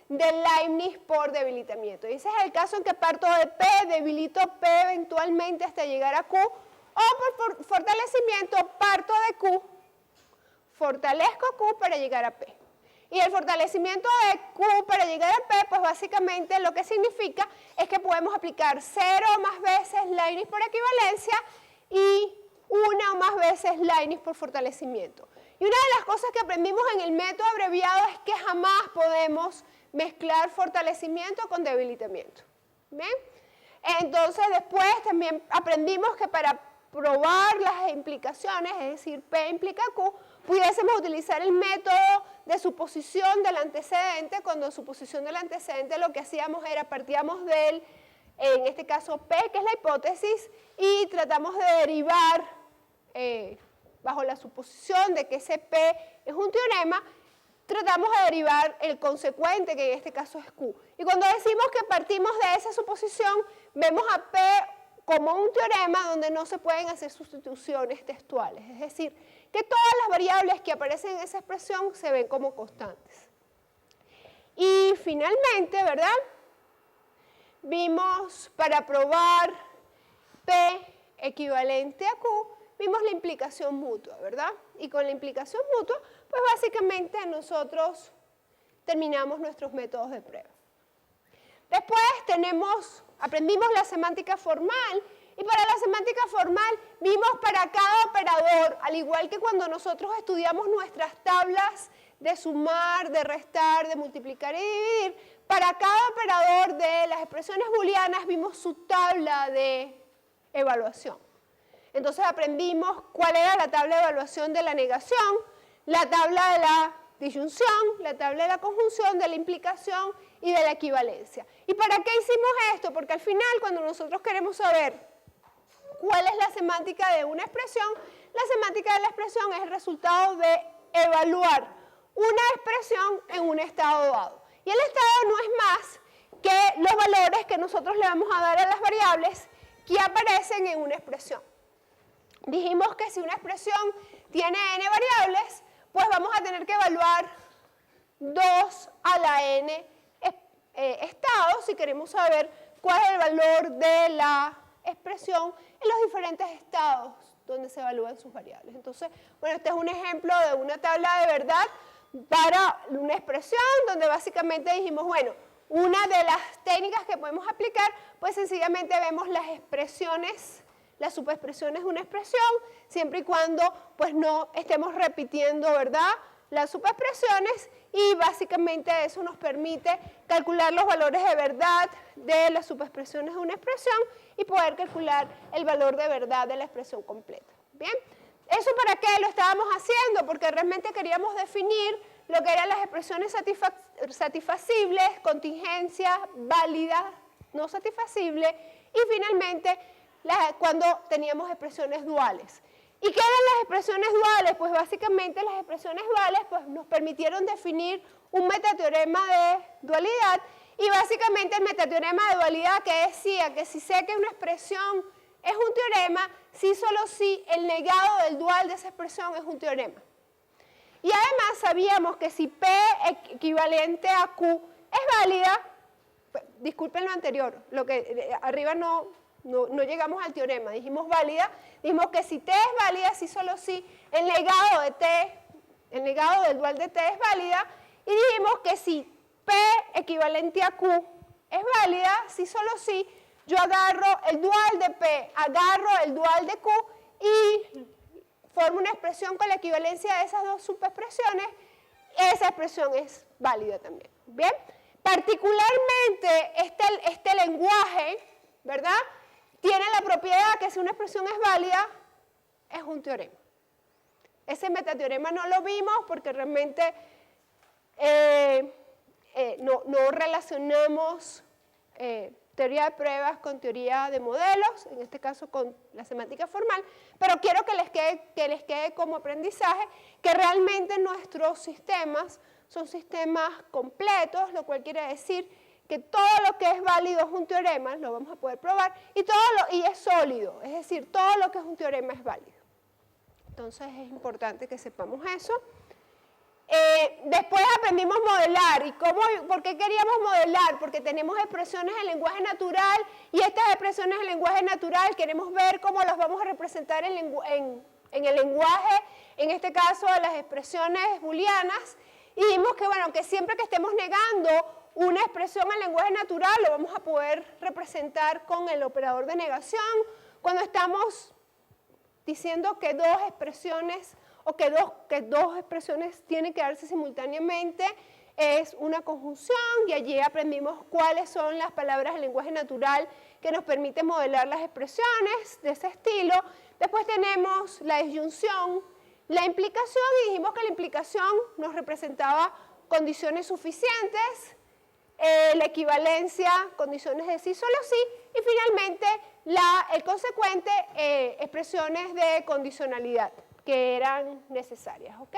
de Leibniz por debilitamiento. Y ese es el caso en que parto de P, debilito P eventualmente hasta llegar a Q, o por fortalecimiento parto de Q, fortalezco Q para llegar a P. Y el fortalecimiento de Q para llegar a P, pues básicamente lo que significa es que podemos aplicar 0 o más veces Leibniz por equivalencia y 1 o más veces Leibniz por fortalecimiento. Y una de las cosas que aprendimos en el método abreviado es que jamás podemos mezclar fortalecimiento con debilitamiento. ¿Bien? Entonces después también aprendimos que para probar las implicaciones, es decir, P implica Q, pudiésemos utilizar el método de suposición del antecedente, cuando suposición del antecedente lo que hacíamos era partíamos del, en este caso P, que es la hipótesis, y tratamos de derivar bajo la suposición de que ese P es un teorema, tratamos de derivar el consecuente, que en este caso es Q. Y cuando decimos que partimos de esa suposición, vemos a P como un teorema donde no se pueden hacer sustituciones textuales, es decir, que todas las variables que aparecen en esa expresión se ven como constantes. Y finalmente, ¿verdad? Vimos para probar P equivalente a Q, vimos la implicación mutua, ¿verdad? Y con la implicación mutua, pues básicamente nosotros terminamos nuestros métodos de prueba. Después aprendimos la semántica formal, y para la semántica formal vimos para cada operador, al igual que cuando nosotros estudiamos nuestras tablas de sumar, de restar, de multiplicar y dividir, para cada operador de las expresiones booleanas vimos su tabla de evaluación. Entonces aprendimos cuál era la tabla de evaluación de la negación, la tabla de la disyunción, la tabla de la conjunción, de la implicación y de la equivalencia. ¿Y para qué hicimos esto? Porque al final, cuando nosotros queremos saber cuál es la semántica de una expresión, la semántica de la expresión es el resultado de evaluar una expresión en un estado dado. Y el estado no es más que los valores que nosotros le vamos a dar a las variables que aparecen en una expresión. Dijimos que si una expresión tiene n variables, pues vamos a tener que evaluar 2 a la n estados si queremos saber cuál es el valor de la expresión en los diferentes estados donde se evalúan sus variables. Entonces, bueno, este es un ejemplo de una tabla de verdad para una expresión donde básicamente dijimos, bueno, una de las técnicas que podemos aplicar, pues sencillamente vemos las expresiones, las subexpresiones de una expresión, siempre y cuando pues no estemos repitiendo, ¿verdad?, las subexpresiones, y básicamente eso nos permite calcular los valores de verdad de las subexpresiones de una expresión y poder calcular el valor de verdad de la expresión completa. ¿Bien? ¿Eso para qué lo estábamos haciendo? Porque realmente queríamos definir lo que eran las expresiones satisfacibles, contingencia, válida, no satisfacible, y finalmente cuando teníamos expresiones duales. ¿Y qué eran las expresiones duales? Pues básicamente las expresiones duales pues, nos permitieron definir un metateorema de dualidad, y básicamente el metateorema de dualidad que decía que si sé que una expresión es un teorema, si solo si el negado del dual de esa expresión es un teorema. Y además sabíamos que si P equivalente a Q es válida, disculpen lo anterior, lo que arriba no llegamos al teorema, dijimos válida, dijimos que si T es válida, si solo si el negado de T, el negado del dual de T es válida, y dijimos que si P equivalente a Q es válida, si solo si yo agarro el dual de P, agarro el dual de Q y formo una expresión con la equivalencia de esas dos subexpresiones, esa expresión es válida también. ¿Bien? Particularmente este lenguaje, ¿verdad?, tiene la propiedad que si una expresión es válida, es un teorema. Ese metateorema no lo vimos porque realmente no relacionamos teoría de pruebas con teoría de modelos, en este caso con la semántica formal, pero quiero que les quede como aprendizaje que realmente nuestros sistemas son sistemas completos, lo cual quiere decir que todo lo que es válido es un teorema, lo vamos a poder probar, y es sólido, es decir, todo lo que es un teorema es válido. Entonces es importante que sepamos eso. Después aprendimos modelar. ¿Y por qué queríamos modelar? Porque tenemos expresiones en lenguaje natural y estas expresiones en lenguaje natural queremos ver cómo las vamos a representar en el lenguaje, en este caso de las expresiones booleanas. Y vimos que, bueno, que siempre que estemos negando una expresión en lenguaje natural lo vamos a poder representar con el operador de negación. Cuando estamos diciendo que dos expresiones o que dos expresiones tienen que darse simultáneamente, es una conjunción y allí aprendimos cuáles son las palabras en lenguaje natural que nos permiten modelar las expresiones de ese estilo. Después tenemos la disyunción, la implicación y dijimos que la implicación nos representaba condiciones suficientes, la equivalencia, condiciones de sí, solo sí, y finalmente el consecuente, expresiones de condicionalidad que eran necesarias, ¿ok?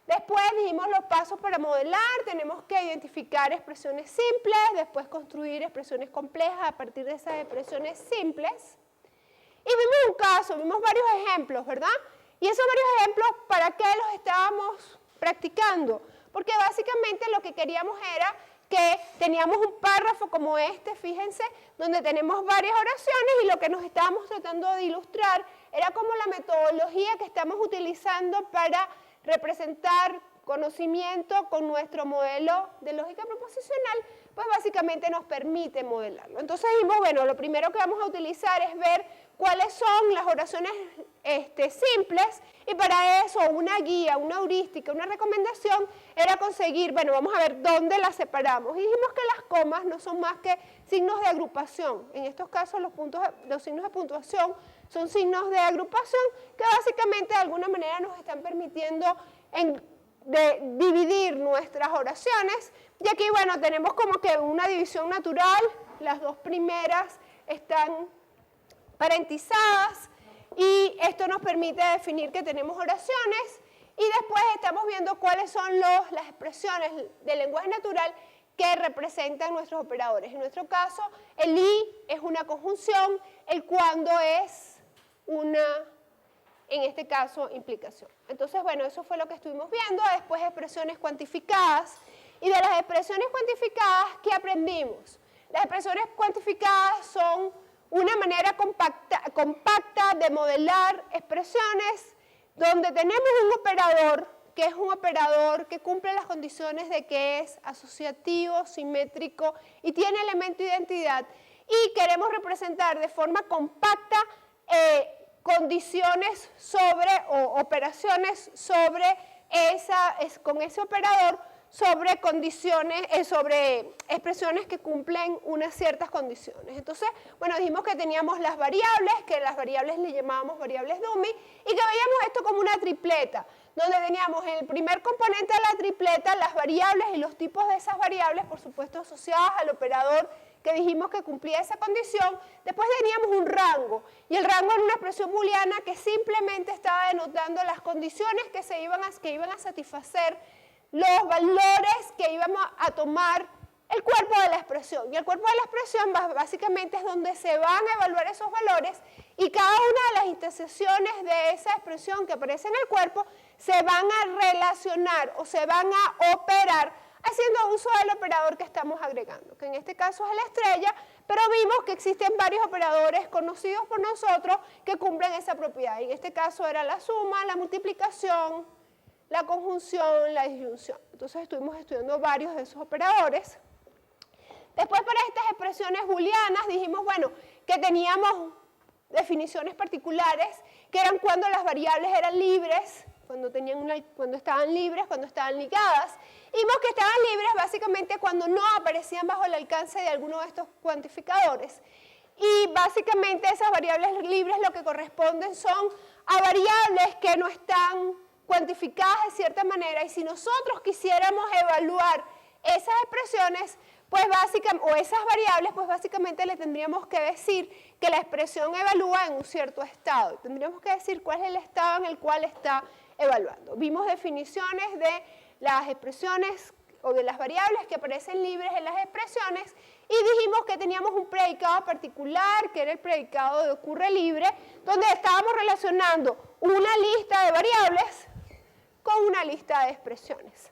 Después dijimos los pasos para modelar, tenemos que identificar expresiones simples, después construir expresiones complejas a partir de esas expresiones simples. Y vimos un caso, vimos varios ejemplos, ¿verdad? Y esos varios ejemplos, ¿para qué los estábamos practicando? Porque básicamente lo que queríamos era que teníamos un párrafo como este, fíjense, donde tenemos varias oraciones y lo que nos estábamos tratando de ilustrar era como la metodología que estamos utilizando para representar conocimiento con nuestro modelo de lógica proposicional, pues básicamente nos permite modelarlo. Entonces dijimos, bueno, lo primero que vamos a utilizar es ver cuáles son las oraciones simples y para eso una guía, una heurística, una recomendación era conseguir, bueno, vamos a ver dónde las separamos. Y dijimos que las comas no son más que signos de agrupación. En estos casos los signos de puntuación son signos de agrupación que básicamente de alguna manera nos están permitiendo dividir nuestras oraciones. Y aquí, bueno, tenemos como que una división natural, las dos primeras están parentizadas y esto nos permite definir que tenemos oraciones y después estamos viendo cuáles son las expresiones del lenguaje natural que representan nuestros operadores. En nuestro caso, el y es una conjunción, el cuando es en este caso, implicación. Entonces, bueno, eso fue lo que estuvimos viendo. Después, expresiones cuantificadas. Y de las expresiones cuantificadas, ¿qué aprendimos? Las expresiones cuantificadas son una manera compacta de modelar expresiones donde tenemos un operador que es un operador que cumple las condiciones de que es asociativo, simétrico y tiene elemento de identidad. Y queremos representar de forma compacta condiciones sobre o operaciones sobre con ese operador sobre condiciones, sobre expresiones que cumplen unas ciertas condiciones. Entonces, bueno, dijimos que teníamos las variables, que las variables le llamábamos variables dummy, y que veíamos esto como una tripleta, donde teníamos en el primer componente de la tripleta las variables y los tipos de esas variables, por supuesto, asociadas al operador que dijimos que cumplía esa condición. Después teníamos un rango, y el rango era una expresión booleana que simplemente estaba denotando las condiciones que iban a satisfacer los valores que íbamos a tomar el cuerpo de la expresión. Y el cuerpo de la expresión básicamente es donde se van a evaluar esos valores y cada una de las intersecciones de esa expresión que aparece en el cuerpo se van a relacionar o se van a operar haciendo uso del operador que estamos agregando, que en este caso es la estrella, pero vimos que existen varios operadores conocidos por nosotros que cumplen esa propiedad. En este caso era la suma, la multiplicación, la conjunción, la disyunción. Entonces estuvimos estudiando varios de esos operadores. Después para estas expresiones booleanas dijimos, bueno, que teníamos definiciones particulares, que eran cuando las variables eran libres, cuando estaban libres, cuando estaban ligadas. Y vimos que estaban libres básicamente cuando no aparecían bajo el alcance de alguno de estos cuantificadores. Y básicamente esas variables libres lo que corresponden son a variables que no están cuantificadas de cierta manera, y si nosotros quisiéramos evaluar esas expresiones, pues básicamente, o esas variables, pues básicamente le tendríamos que decir que la expresión evalúa en un cierto estado. Tendríamos que decir cuál es el estado en el cual está evaluando. Vimos definiciones de las expresiones o de las variables que aparecen libres en las expresiones y dijimos que teníamos un predicado particular, que era el predicado de ocurre libre, donde estábamos relacionando una lista de variables con una lista de expresiones.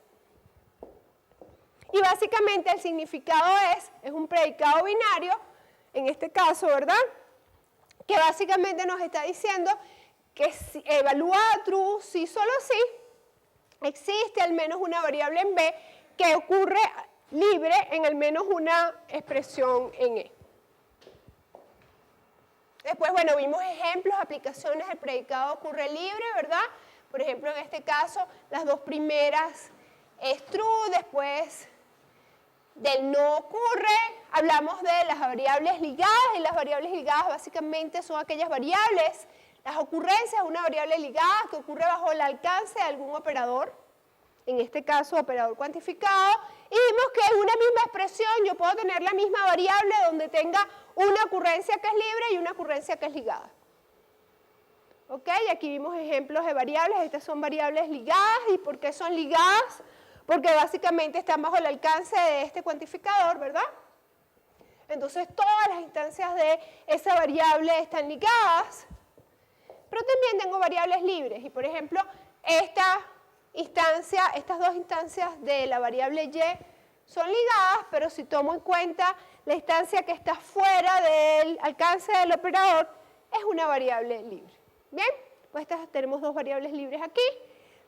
Y básicamente el significado es un predicado binario, en este caso, ¿verdad? Que básicamente nos está diciendo que si evalúa true si solo si existe al menos una variable en B que ocurre libre en al menos una expresión en E. Después, bueno, vimos ejemplos, aplicaciones del predicado ocurre libre, ¿verdad? Por ejemplo, en este caso, las dos primeras es true, después del no ocurre, hablamos de las variables ligadas, y las variables ligadas básicamente son aquellas variables, las ocurrencias, una variable ligada que ocurre bajo el alcance de algún operador, en este caso operador cuantificado, y vimos que en una misma expresión yo puedo tener la misma variable donde tenga una ocurrencia que es libre y una ocurrencia que es ligada. ¿Ok? Y aquí vimos ejemplos de variables, estas son variables ligadas, ¿y por qué son ligadas? Porque básicamente están bajo el alcance de este cuantificador, ¿verdad? Entonces todas las instancias de esa variable están ligadas, pero también tengo variables libres, y por ejemplo, estas dos instancias de la variable y son ligadas, pero si tomo en cuenta la instancia que está fuera del alcance del operador, es una variable libre. Bien, pues tenemos dos variables libres aquí.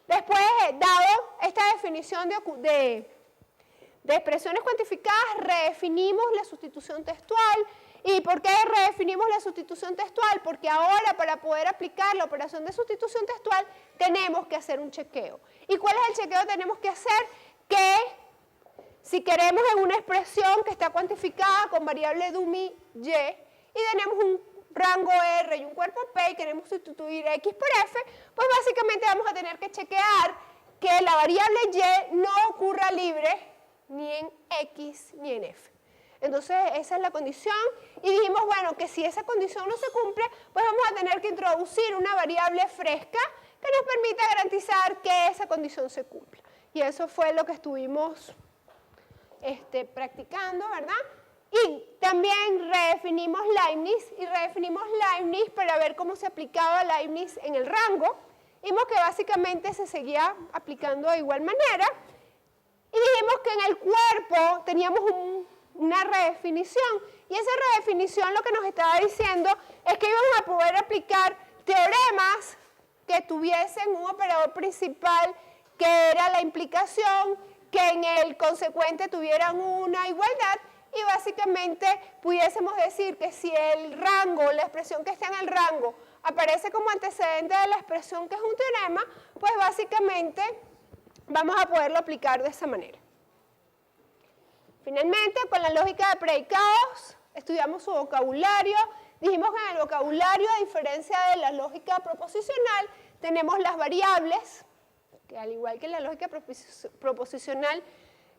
Después, dado esta definición de expresiones cuantificadas, redefinimos la sustitución textual. ¿Y por qué redefinimos la sustitución textual? Porque ahora, para poder aplicar la operación de sustitución textual, tenemos que hacer un chequeo. ¿Y cuál es el chequeo que tenemos que hacer? Que si queremos en una expresión que está cuantificada con variable dummy y tenemos un rango R y un cuerpo P y queremos sustituir X por F, pues básicamente vamos a tener que chequear que la variable Y no ocurra libre ni en X ni en F. Entonces esa es la condición y dijimos, bueno, que si esa condición no se cumple, pues vamos a tener que introducir una variable fresca que nos permita garantizar que esa condición se cumpla. Y eso fue lo que estuvimos practicando, ¿verdad? Y también redefinimos Leibniz, y redefinimos Leibniz para ver cómo se aplicaba Leibniz en el rango. Vimos que básicamente se seguía aplicando de igual manera. Y dijimos que en el cuerpo teníamos una redefinición. Y esa redefinición lo que nos estaba diciendo es que íbamos a poder aplicar teoremas que tuviesen un operador principal que era la implicación, que en el consecuente tuvieran una igualdad, y básicamente pudiésemos decir que si el rango, la expresión que está en el rango, aparece como antecedente de la expresión que es un teorema, pues básicamente vamos a poderlo aplicar de esa manera. Finalmente, con la lógica de predicados, estudiamos su vocabulario. Dijimos que en el vocabulario, a diferencia de la lógica proposicional, tenemos las variables, que al igual que en la lógica proposicional,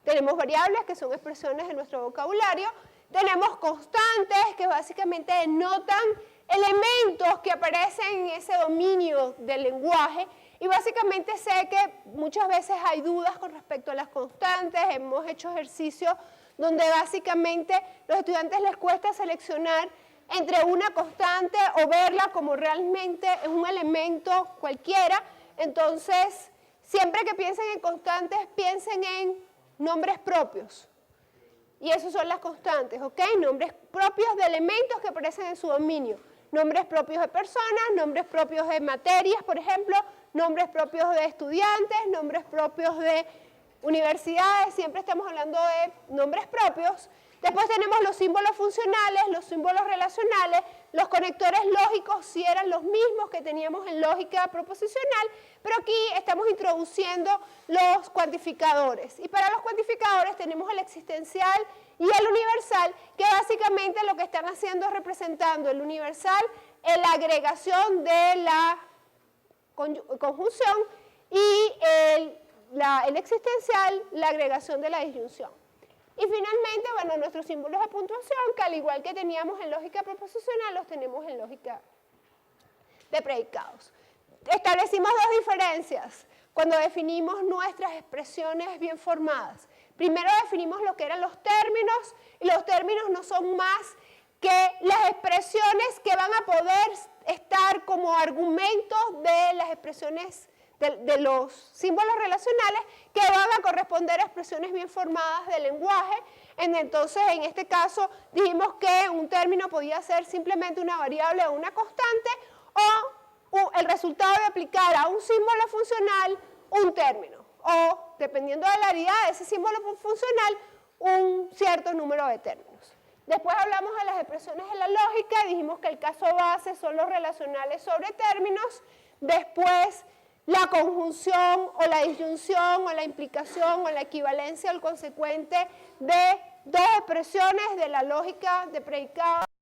tenemos variables que son expresiones de nuestro vocabulario, tenemos constantes que básicamente denotan elementos que aparecen en ese dominio del lenguaje, y básicamente sé que muchas veces hay dudas con respecto a las constantes. Hemos hecho ejercicios donde básicamente a los estudiantes les cuesta seleccionar entre una constante o verla como realmente un elemento cualquiera. Entonces, siempre que piensen en constantes, piensen en nombres propios. Y esos son las constantes, ¿ok? Nombres propios de elementos que aparecen en su dominio. Nombres propios de personas, nombres propios de materias, por ejemplo, nombres propios de estudiantes, nombres propios de universidades, siempre estamos hablando de nombres propios. Después tenemos los símbolos funcionales, los símbolos relacionales, los conectores lógicos si eran los mismos que teníamos en lógica proposicional, pero aquí estamos introduciendo los cuantificadores. Y para los cuantificadores tenemos el existencial y el universal, que básicamente lo que están haciendo es representando el universal en la agregación de la conjunción y el existencial la agregación de la disyunción. Y finalmente, bueno, nuestros símbolos de puntuación, que al igual que teníamos en lógica proposicional, los tenemos en lógica de predicados. Establecimos dos diferencias cuando definimos nuestras expresiones bien formadas. Primero definimos lo que eran los términos, y los términos no son más que las expresiones que van a poder estar como argumentos de las expresiones de los símbolos relacionales que van a corresponder a expresiones bien formadas del lenguaje. Entonces, en este caso, dijimos que un término podía ser simplemente una variable o una constante, o el resultado de aplicar a un símbolo funcional un término, o, dependiendo de la variedad de ese símbolo funcional, un cierto número de términos. Después hablamos de las expresiones de la lógica, dijimos que el caso base son los relacionales sobre términos, después la conjunción o la disyunción o la implicación o la equivalencia o el consecuente de dos expresiones de la lógica de predicado